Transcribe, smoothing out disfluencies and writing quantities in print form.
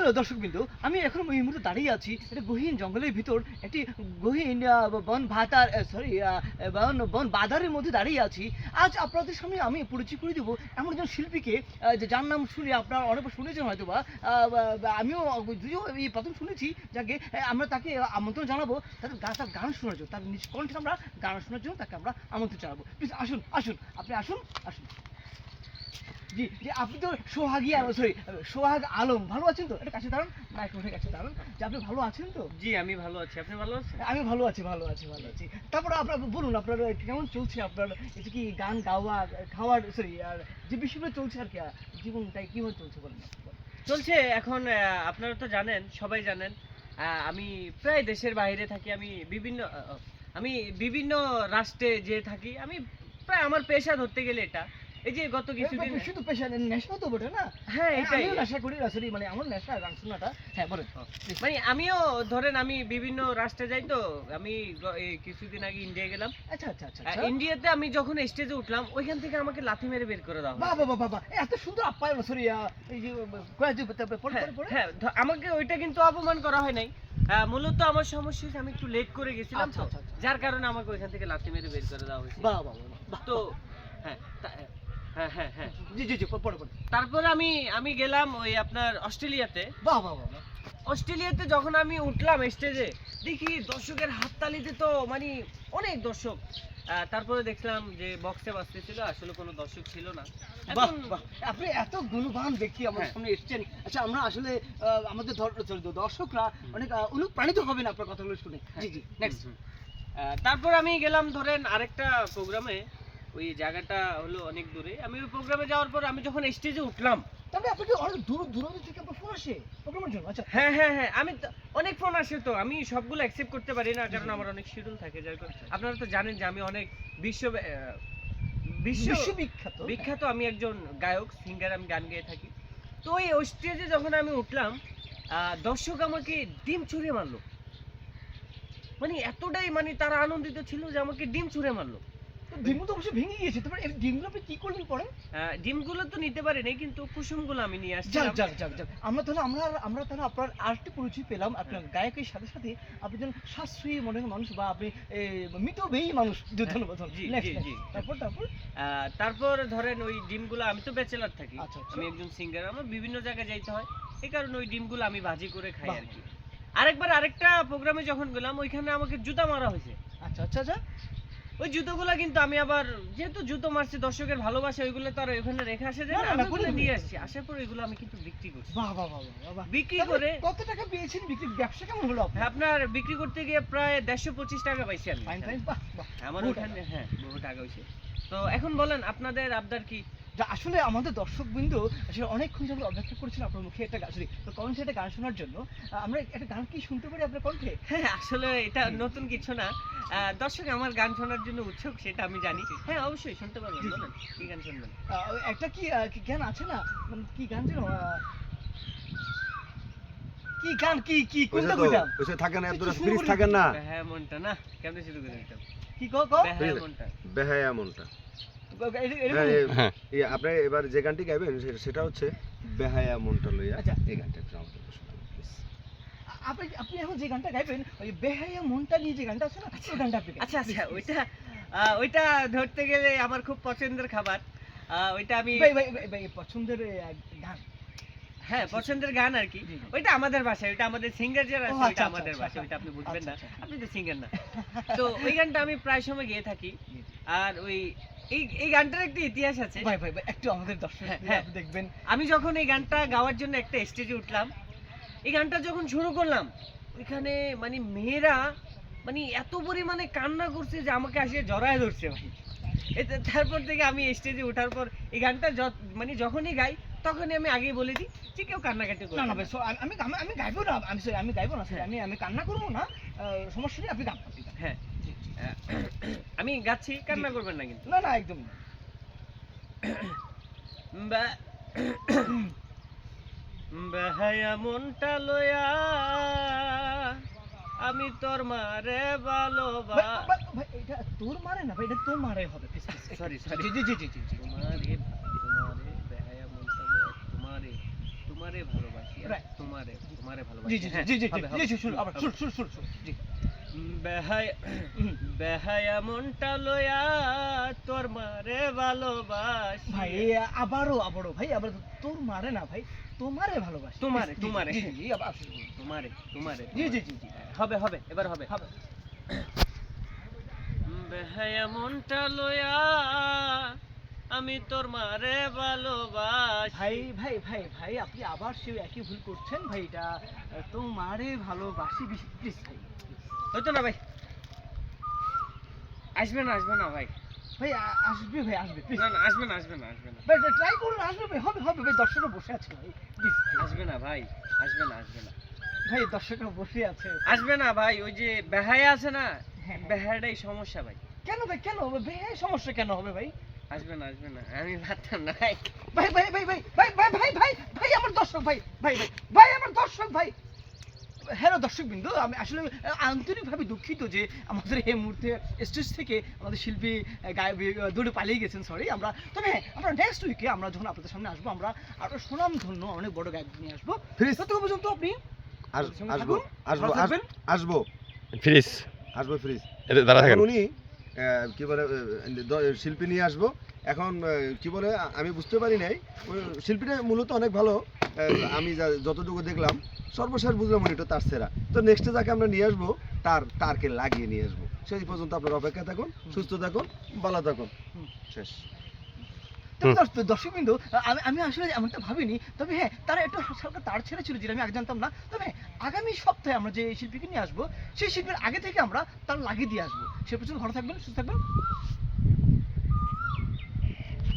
Hello দর্শকবৃন্দ, আমি এখন এই মুহূর্তে দাঁড়িয়ে আছি একটা গহীন জঙ্গলের ভিতর, একটি গহীন বন ভাতার সরি বন বাদারের মধ্যে দাঁড়িয়ে আছি। আজ আপনাদের সামনে আমি পরিচয় করে দেবো এমন একজন শিল্পীকে, যার নাম শুনে আপনারা অনেকবার শুনেছেন হয়তো বা, আমিও যদিও এই প্রথম শুনেছি। যাকে আমরা তাকে আমন্ত্রণ জানাবো তার গান শোনার জন্য, তার নিজ কণ্ঠে আমরা গান শোনার জন্য তাকে আমরা আমন্ত্রণ জানাবো। প্লিজ আসুন আসুন, আপনি আসুন আসুন। জি জি, আপনি তো সোহাগ আলম, ভালো আছেন তো? এটা কাছে দাঁড়ান, মাইক্রোফোনের কাছে দাঁড়ান। যে আপনি ভালো আছেন তো? জি, আমি ভালো আছি। আপনি ভালো আছেন? আমি ভালো আছি, ভালো আছি, ভালো আছি। তারপরে আপনার বলুন, আপনার কেমন চলছে আপনার এটা কি গান গাওয়া, খাওয়ার আর যে বিষয়গুলো চলছে আর কি, জীবনটাই কিভাবে চলছে বলেন আপনি, বলেন। চলছে এখন আপনারা তো জানেন, সবাই জানেন। আমি প্রায় দেশের বাইরে থাকি। আমি বিভিন্ন রাষ্ট্রে যেয়ে থাকি। আমি প্রায় আমার পেশা ধরতে গেলে এটা। এই যে গত কিছুদিন শুধু পেশা নেশা তো বটে না? হ্যাঁ, এটাই। আমিও নেশা করি আসলে, মানে আমার নেশা গান শোনাটা। হ্যাঁ বলেন। মানে আমিও ধরেন আমি বিভিন্ন রাষ্ট্রে যাই তো। আমি এই কিছুদিন আগে ইন্ডিয়া গেলাম। আচ্ছা আচ্ছা আচ্ছা। ইন্ডিয়াতে আমি যখন স্টেজে উঠলাম, ওইখান থেকে আমাকে লাথি মেরে বের করে দেওয়া হয়। বাবা বাবা বাবা, এত সুন্দর আপ্যায়ন, এই যে হ্যাঁ, আমাকে ওইটা কিন্তু অপমান করা হয় নাই। মূলত আমার সমস্যা হচ্ছে আমি একটু লেট করে গেছিলাম তো, যার কারণে আমাকে ওইখান থেকে লাথি মেরে বের করে দেওয়া হয়েছে। বাহ বাহ বাহ। তো হ্যাঁ হ্যাঁ হ্যাঁ জি জি জি, পড়ে। তারপরে আমি গেলাম ওই আপনার অস্ট্রেলিয়াতে। বাহ বাহ বাহ। অস্ট্রেলিয়াতে যখন আমি উঠলাম স্টেজে, দেখি দর্শকের হাততালিতে তো মানে অনেক দর্শক। তারপরে দেখলাম যে বক্সে বাজতেছিল, আসলে কোনো দর্শক ছিল না। বাহ বাহ, আপনি এত গুণবান ব্যক্তি আমাদের সামনে এসেছেন। আচ্ছা, আমরা আসলে আমাদের দর্শকরা অনেক অনুপ্রাণিত হবেন আপনার কথাগুলো শুনে। জি জি, নেক্সট। তারপর আমি গেলাম ধরেন আরেকটা প্রোগ্রামে। ওই জায়গাটা হলো অনেক দূরে। আমি ওই প্রোগ্রামে যাওয়ার পর আমি যখন স্টেজে উঠলাম, তবে আপনাকে অনেক দূরান্ত থেকে আপনার ফোন আসে প্রোগ্রামের জন্য? আচ্ছা হ্যাঁ, আমি অনেক ফোন আসে, তো আমি সবগুলো অ্যাকসেপ্ট করতে পারি না, কারণ আমার অনেক শিডিউল থাকে। যার কারণে আপনারা তো জানেন যে আমি অনেক বিখ্যাত আমি একজন গায়ক, সিঙ্গার, আমি গান গেয়ে থাকি। তো ওই স্টেজে যখন আমি উঠলাম, দর্শক আমাকে ডিম ছুঁড়ে মারলো। মানে এতটাই মানে তারা আনন্দিত ছিল যে আমাকে ডিম ছুঁড়ে মারলো। ডিমগুলো তো অবশ্যই ভেঙে গিয়েছে। তারপরে এই ডিমগুলো আপনি কি করলেন পরে? ডিমগুলো তো নিতে পারিনি, কিন্তু কুসুমগুলো আমি নিয়ে আসছি। যাক, আমরা তাহলে আপনার আরেকটি পরিচয় পেলাম। আপনার গায়কের সাথে সাথে আপনি একজন সাশ্রয়ী মনের মানুষ, বা আপনি মিতব্যয়ী মানুষ। ধন্যবাদ। জি জি। তারপর ধরেন ওই ডিমগুলো, আমি তো ব্যাচেলার থাকি। আচ্ছা। আমি একজন সিঙ্গার, আমার বিভিন্ন জায়গায় যাইতে হয়, এই কারণে ওই ডিমগুলো আমি ভাজি করে খাই আর কি। আরেকবার আরেকটা প্রোগ্রামে যখন গেলাম, ওইখানে আমাকে জুতা মারা হয়েছে। আচ্ছা। ওই জুতোগুলা কিন্তু আমি আবার, যেহেতু জুতো মারছি, দর্শকের ভালোবাসা, ওইগুলো তো আর ওখানে রেখে আসে যায় না, আমি ওগুলো নিয়ে আসছি। আসার পর এগুলো আমি কিন্তু বিক্রি করছি। বাহ। বিক্রি করে কত টাকা পেয়েছেন? ব্যবসা কেমন হলো আপনার? বিক্রি করতে গিয়ে প্রায় 125 টাকা পাইছি আমি। বাহ। আমার ওখানে বহু টাকা হয়েছে। তো এখন বলেন আপনাদের আবদার কি? আসলে আমাদের দর্শকবৃন্দ আসলে অনেকক্ষণ যাবত অপেক্ষা করেছিল আপনার মুখে একটা কণ্ঠে একটা গান শোনার জন্য। আমরা একটা গান কি শুনতে পারি আপনার কণ্ঠে? হ্যাঁ, আসলে এটা নতুন কিছু না। দর্শক আমার গান শোনার জন্য উৎসুক, সেটা আমি জানি। হ্যাঁ, অবশ্যই শুনতে পারবেন। বলেন কি গান শুনবেন? একটা কি গান আছে না, মানে কি গান যেন, কি গান, কি কোনটা ওইসে থাকে না, এত ফ্রিজ থাকে না। হ্যাঁ, মনটা না কেমনে শুরু করে দিতাম? কি বেহায়া মনটা। আপনি এবার যে গানটি গাইবেন সেটা হচ্ছে বেহায়া মনটা লইয়া। এই গানটা একটু আমাদের শোনাবেন প্লিজ। আপনি এখন যে গানটা গাইবেন, ওই বেহায়া মনটা নিয়ে যে গানটা আছে না, ওই গানটা আপনি। আচ্ছা, ওইটা ধরতে গেলে আমার খুব পছন্দের খাবার। ওইটা আমি পছন্দের গান। হ্যাঁ, পছন্দের গান আর কি। ওইটা আমাদের ভাষায়, ওইটা আমাদের সিঙ্গার যারা আছে, ওইটা আমাদের ভাষায়, ওইটা আপনি বুঝবেন না, আপনি তো সিঙ্গার না। তো ওই গানটা আমি প্রায় সময় গেয়ে থাকি। আর ওই এই গানটার একটা ইতিহাস আছে। ভাই একটু আমাদের দর্শক দেখবেন। আমি যখন এই গানটা গাওয়ার জন্য একটা স্টেজে উঠলাম, এই গানটা যখন শুরু করলাম, ওইখানে মানে মেয়েরা মানে এত পরিমাণে কান্না করছে যে আমাকে আসে জড়ায় ধরছে ভাই। তারপর থেকে আমি স্টেজে ওঠার পর এই গানটা মানে যখনই গাই, তখনই আমি আগেই বলে দিই যে কেউ কান্নাকাটি করবে না। আমি গাইবো না, আমি গাইবো না, আমি কান্না করবো না, সমস্যা নেই, আপনি গান। হ্যাঁ, আমি গাচ্ছি, কান্না করবেন না কিন্তু। না একদম। বেহায়া মনটা লয়া আমি তোর মারে ভালোবাসি। এটা তোর মারে না ভাই, এটা তোর মারে হবে। সরি। জি। তোমারে বেহায়া মনটা লয়া তোমারে ভালোবাসি, তোমারে তোমারে তোমারে জি ভালোবাসি জি হ্যাঁ, জি জি হবে, হবে, জি শুরু আবার হবে। শুরু জি বেহায়া বেহায়া মনটা লয়া তোর মারে ভালোবাসি ভাই আবারও ভাই আবার তোর মারে না ভাই তোমারে ভালোবাসি তোমারে, জি, তোমারে। জি জি, জি আবার আসুন। তোমারে তোমারে জি জি জি জি হবে হবে এবার হবে হবে বেহায়া মনটা লয়া আমি তোর মারে ভালোবাসি ভাই আপনি আবার সেই একই ভুল করছেন ভাই এটা তোমারে ভালোবাসি প্লিজ হয়তো না ভাই আসবে না ভাই ভাই আসবে প্লিজ না না আসবে না ভাই ট্রাই করুন আসবে ভাই হবে ভাই দর্শকরা বসে আছে ভাই প্লিজ আসবে না ভাই ভাই দর্শকরা বসে আছে আসবে না ভাই ওই যে বেহায়া আছে না হ্যাঁ। বেহায়াটাই সমস্যা ভাই কেন হবে ভাই সমস্যা কেন হবে ভাই আসবে না আমি পারতাম না ভাই ভাই আমার দর্শক ভাই আমার দর্শক ভাই হ্যালো দর্শক বিন্দু আমি আসলে আন্তরিকভাবে দুঃখিত যে আমাদের এই মুহূর্তে স্টেজ থেকে আমাদের শিল্পী গায়ক দূরে পালিয়ে গেছেন সরি আমরা তবে হ্যাঁ আমরা নেক্সট উইকে আমরা যখন আপনাদের সামনে আসবো আমরা আরো সুনাম ধন্য অনেক বড় গায়ক নিয়ে আসবো Please. ততক্ষণ পর্যন্ত আপনি আসবো ভালো থাকবেন। আসবো ফ্রিজ ফ্রিজ এতে দাঁড়া থাকেন এখন উনি কি বলে শিল্পী নিয়ে আসবো এখন কি বলে আমি বুঝতে পারি নাই ওই শিল্পীটা মূলত অনেক ভালো আমি যতটুকু দেখলাম সর্বশেষ বুঝলাম উনি তো তার সেরা তো নেক্সটে যাকে আমরা নিয়ে আসবো তারকে লাগিয়ে নিয়ে আসবো সেই পর্যন্ত আপনারা অপেক্ষা থাকুন সুস্থ থাকুন ভালো থাকুন শেষ তবে দর্শকবৃন্দ আমি আসলে এমনটা ভাবিনি তবে হ্যাঁ তারা একটু হালকা তার ছেড়ে ছিল যেটা আমি আগে জানতাম না তবে আগামী সপ্তাহে আমরা যে শিল্পীকে নিয়ে আসবো সেই শিল্পীর আগে থেকে আমরা তার লাগিয়ে দিয়ে আসবো সে পর্যন্ত ভালো থাকবেন সুস্থ থাকবেন